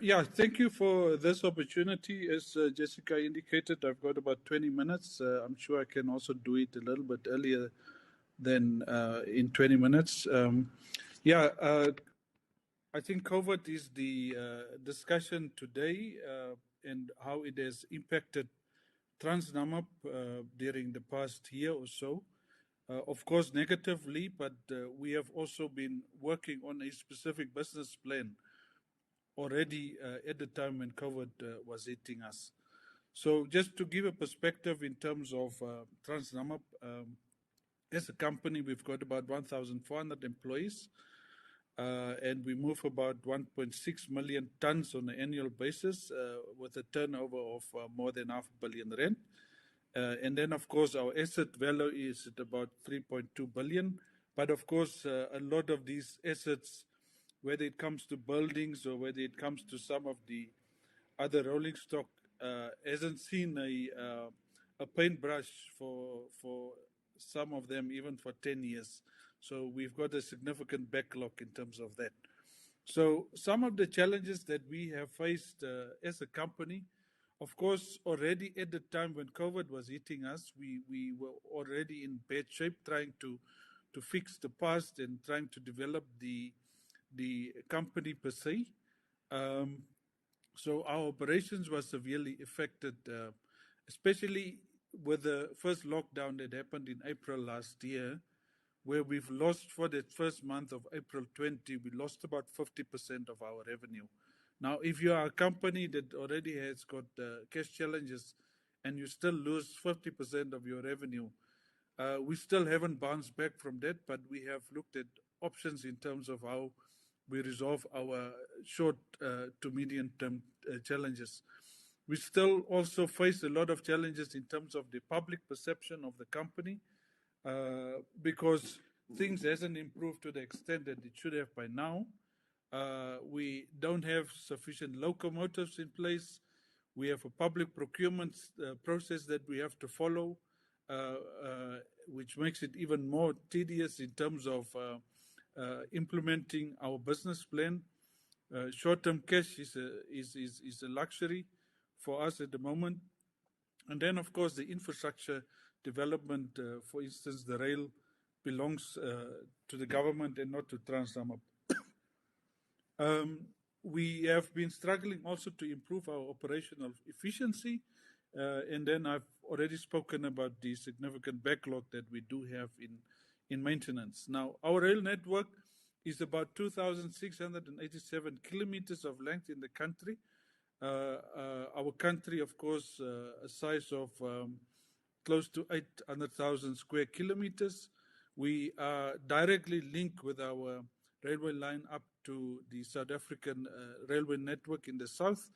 Yeah, thank you for this opportunity. As Jessica indicated, I've got about 20 minutes. I'm sure I can also do it a little bit earlier than in 20 minutes. I think COVID is the discussion today and how it has impacted Transnamib during the past year or so. Of course, negatively, but we have also been working on a specific business plan already at the time when COVID was hitting us. So just to give a perspective in terms of Transnamib, as a company, we've got about 1,400 employees, and we move about 1.6 million tons on an annual basis with a turnover of more than R500 million. And then, of course, our asset value is at about 3.2 billion. But of course, a lot of these assets, whether it comes to buildings or whether it comes to some of the other rolling stock, hasn't seen a paintbrush for some of them even for 10 years. So we've got a significant backlog in terms of that. So some of the challenges that we have faced as a company, of course, already at the time when COVID was hitting us, we were already in bad shape trying to fix the past and trying to develop the company per se. So our operations were severely affected, especially with the first lockdown that happened in April last year, where we've lost for that first month of April 20, we lost about 50% of our revenue. Now, if you are a company that already has got cash challenges and you still lose 50% of your revenue, we still haven't bounced back from that, but we have looked at options in terms of how we resolve our short to medium term challenges. We still also face a lot of challenges in terms of the public perception of the company because things hasn't improved to the extent that it should have by now. We don't have sufficient locomotives in place. We have a public procurement process that we have to follow, which makes it even more tedious in terms of implementing our business plan. Short-term cash is a luxury for us at the moment. And then, of course, the infrastructure development, for instance, the rail belongs to the government and not to Transnamib. We have been struggling also to improve our operational efficiency. And then I've already spoken about the significant backlog that we do have in maintenance. Now, our rail network is about 2,687 kilometers of length in the country. Our country, of course, a size of close to 800,000 square kilometers. We are directly linked with our railway line up to the South African railway network in the south.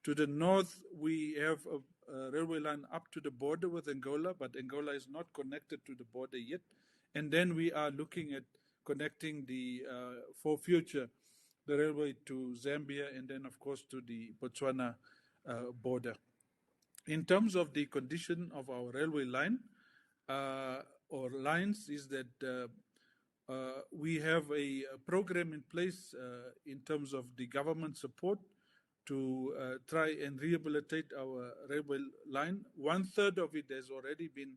To the north, we have a railway line up to the border with Angola, but Angola is not connected to the border yet. And then we are looking at connecting for future, the railway to Zambia and then, of course, to the Botswana border. In terms of the condition of our railway line or lines, is that we have a program in place in terms of the government support to try and rehabilitate our railway line. 1/3 of it has already been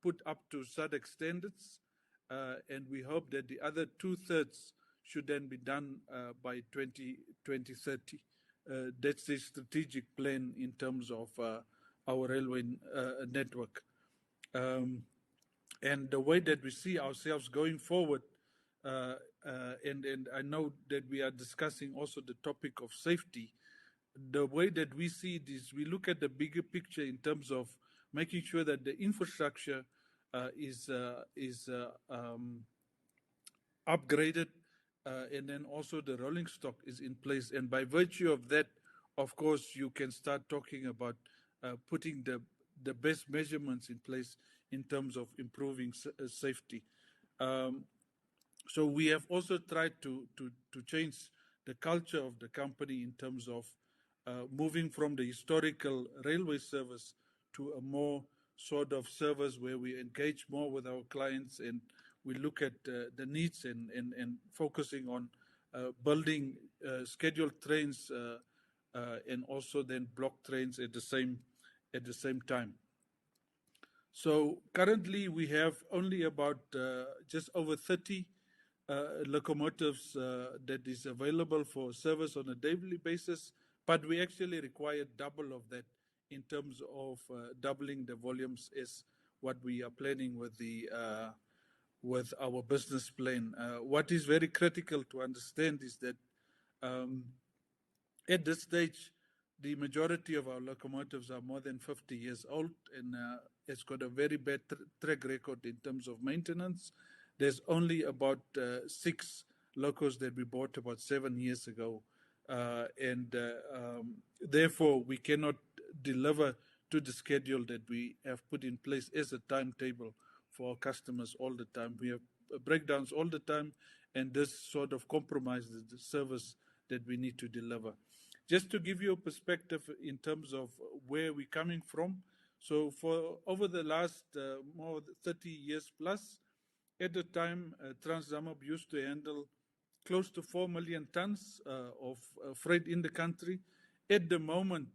put up to SADC standards, and we hope that the other 2/3 should then be done by 2030. That's the strategic plan in terms of our railway network. And the way that we see ourselves going forward, and I know that we are discussing also the topic of safety. The way that we see this, we look at the bigger picture in terms of making sure that the infrastructure is upgraded, and then also the rolling stock is in place. And by virtue of that, of course, you can start talking about putting the best measurements in place in terms of improving safety. So we have also tried to change the culture of the company in terms of moving from the historical railway service to a more sort of service where we engage more with our clients and we look at the needs and focusing on building scheduled trains and also then block trains at the same time. So currently we have only about just over 30 locomotives that is available for service on a daily basis, but we actually require double of that in terms of doubling the volumes is what we are planning with our business plan. What is very critical to understand is that at this stage, the majority of our locomotives are more than 50 years old, and it's got a very bad track record in terms of maintenance. There's only about 6 locos that we bought about 7 years ago, and therefore we cannot deliver to the schedule that we have put in place as a timetable for our customers all the time. We have breakdowns all the time, and this sort of compromises the service that we need to deliver. Just to give you a perspective in terms of where we're coming from, so for over the last more than 30 years plus, at the time, Transdamab used to handle close to 4 million tons of freight in the country. At the moment,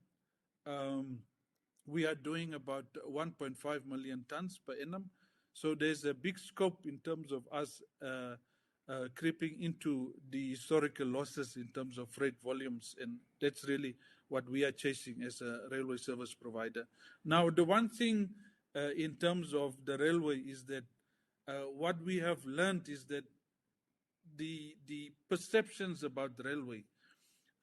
we are doing about 1.5 million tons per annum. So there's a big scope in terms of us creeping into the historical losses in terms of freight volumes, and that's really what we are chasing as a railway service provider. Now, the one thing in terms of the railway is that what we have learned is that the perceptions about the railway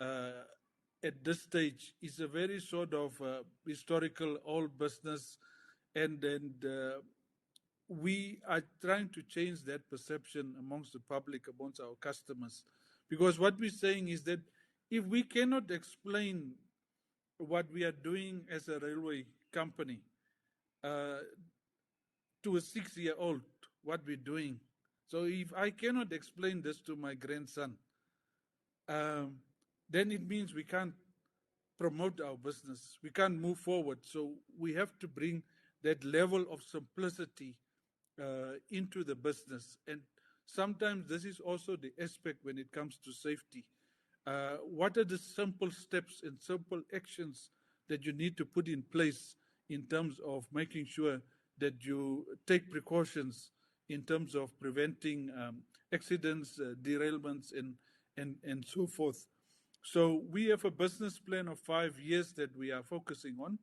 at this stage is a very sort of historical old business, and we are trying to change that perception amongst the public, amongst our customers. Because what we're saying is that if we cannot explain what we are doing as a railway company to a 6-year-old, what we're doing, so if I cannot explain this to my grandson, then it means we can't promote our business. We can't move forward. So we have to bring that level of simplicity into the business. And sometimes this is also the aspect when it comes to safety. What are the simple steps and simple actions that you need to put in place in terms of making sure that you take precautions in terms of preventing accidents, derailments, and so forth. So we have a business plan of 5 years that we are focusing on,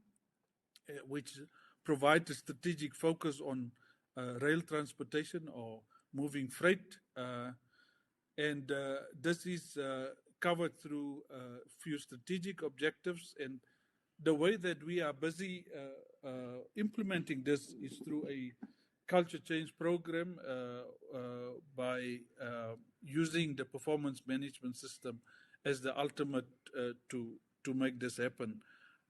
which provides a strategic focus on rail transportation or moving freight. And this is covered through a few strategic objectives. And the way that we are busy implementing this is through a culture change program by using the performance management system as the ultimate to make this happen.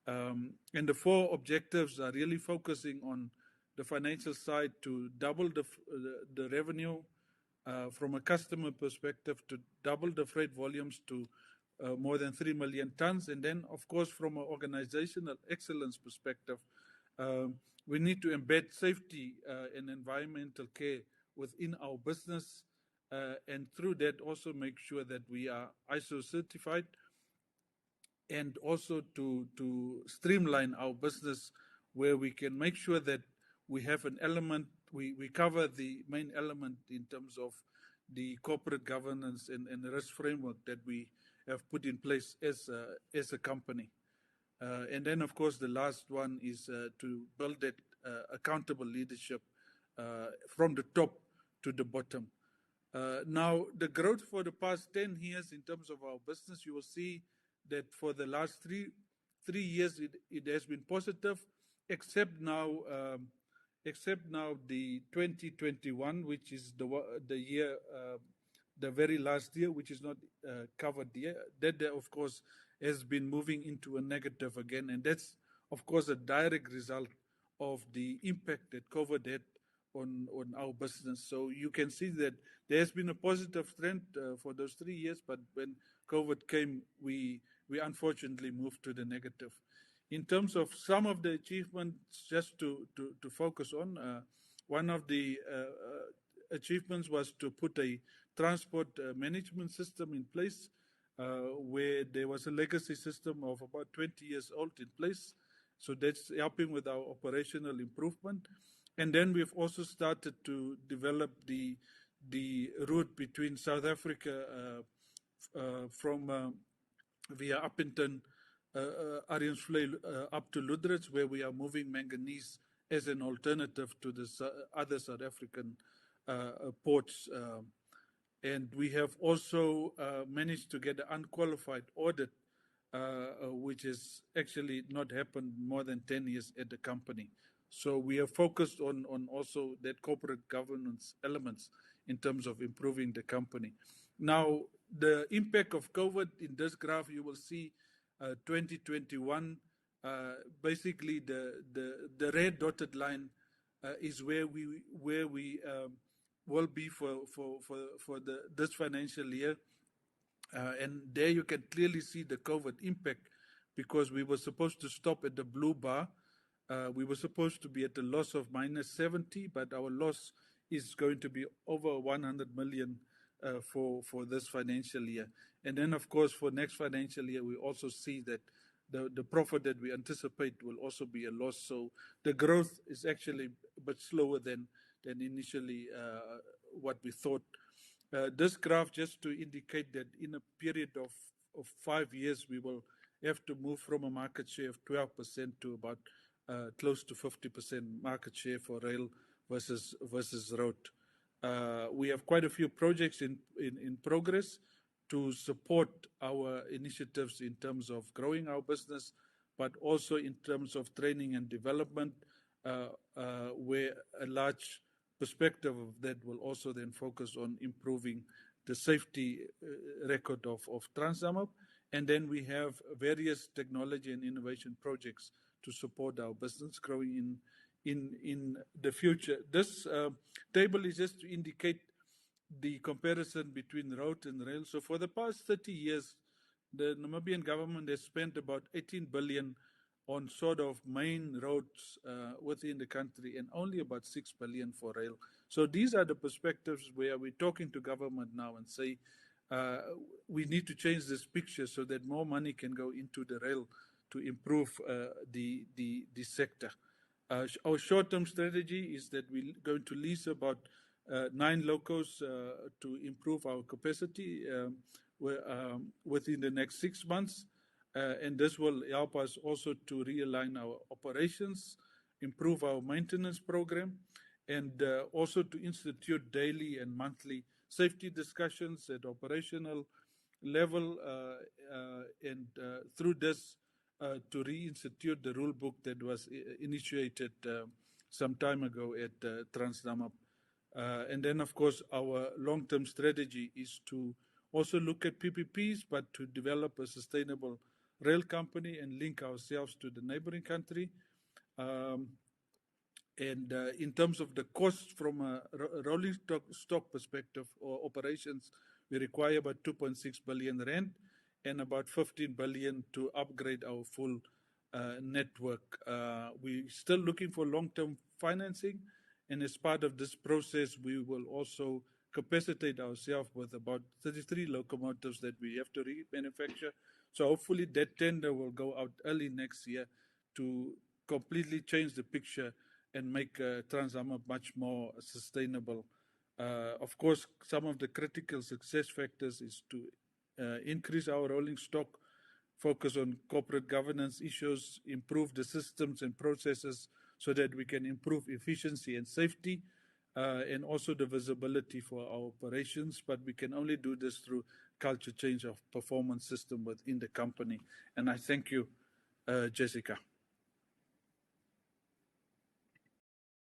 And the 4 objectives are really focusing on the financial side to double the revenue from a customer perspective, to double the freight volumes to more than 3 million tons. And then, of course, from an organizational excellence perspective, we need to embed safety and environmental care within our business, and through that also make sure that we are ISO certified, and also to streamline our business where we can make sure that we have an element, we cover the main element in terms of the corporate governance and the risk framework that we have put in place as a company. And then, of course, the last one is to build that accountable leadership from the top to the bottom. Now, the growth for the past 10 years in terms of our business, you will see that for the last three years it has been positive, except now the 2021, which is the year, the very last year, which is not covered here. That, of course, has been moving into a negative again, and that's, of course, a direct result of the impact that COVID had on our business. So you can see that there has been a positive trend for those 3 years, but when COVID came, we unfortunately moved to the negative. In terms of some of the achievements, just to focus on, one of the achievements was to put a transport management system in place where there was a legacy system of about 20 years old in place. So that's helping with our operational improvement. And then we've also started to develop the route between South Africa from via Upington, Arensvlei up to Lüderitz, where we are moving manganese as an alternative to the other South African ports. And we have also managed to get an unqualified audit, which has actually not happened more than 10 years at the company. So we are focused on also that corporate governance elements in terms of improving the company. Now, the impact of COVID in this graph, you will see 2021, basically the red dotted line is where we will be for this financial year. And there you can clearly see the COVID impact, because we were supposed to stop at the blue bar. We were supposed to be at a loss of -70, but our loss is going to be over 100 million for this financial year. And then, of course, for next financial year, we also see that the profit that we anticipate will also be a loss. So the growth is actually a bit slower than initially what we thought. This graph just to indicate that in a period of 5 years, we will have to move from a market share of 12% to about close to 50% market share for rail versus road. We have quite a few projects in progress to support our initiatives in terms of growing our business, but also in terms of training and development, where a large perspective of that will also then focus on improving the safety record of Transamab. And then we have various technology and innovation projects to support our business growing in the future. This table is just to indicate the comparison between road and rail. So for the past 30 years, the Namibian government has spent about 18 billion on sort of main roads within the country, and only about 6 billion for rail. So these are the perspectives where we're talking to government now and say, we need to change this picture so that more money can go into the rail to improve the sector. Our short-term strategy is that we're going to lease about 9 locos to improve our capacity within the next 6 months. And this will help us also to realign our operations, improve our maintenance program, and also to institute daily and monthly safety discussions at operational level, and through this to reinstitute the rule book that was initiated some time ago at Transnamib. And then, of course, our long-term strategy is to also look at PPPs, but to develop a sustainable rail company and link ourselves to the neighboring country. And in terms of the cost from a rolling stock perspective or operations, we require about 2.6 billion rand and about 15 billion to upgrade our full network. We're still looking for long-term financing, and as part of this process, we will also capacitate ourselves with about 33 locomotives that we have to remanufacture. So hopefully that tender will go out early next year to completely change the picture and make Transamab much more sustainable. Of course, some of the critical success factors is to increase our rolling stock, focus on corporate governance issues, improve the systems and processes so that we can improve efficiency and safety, and also the visibility for our operations. But we can only do this through culture change of performance system within the company. And I thank you, Jessica.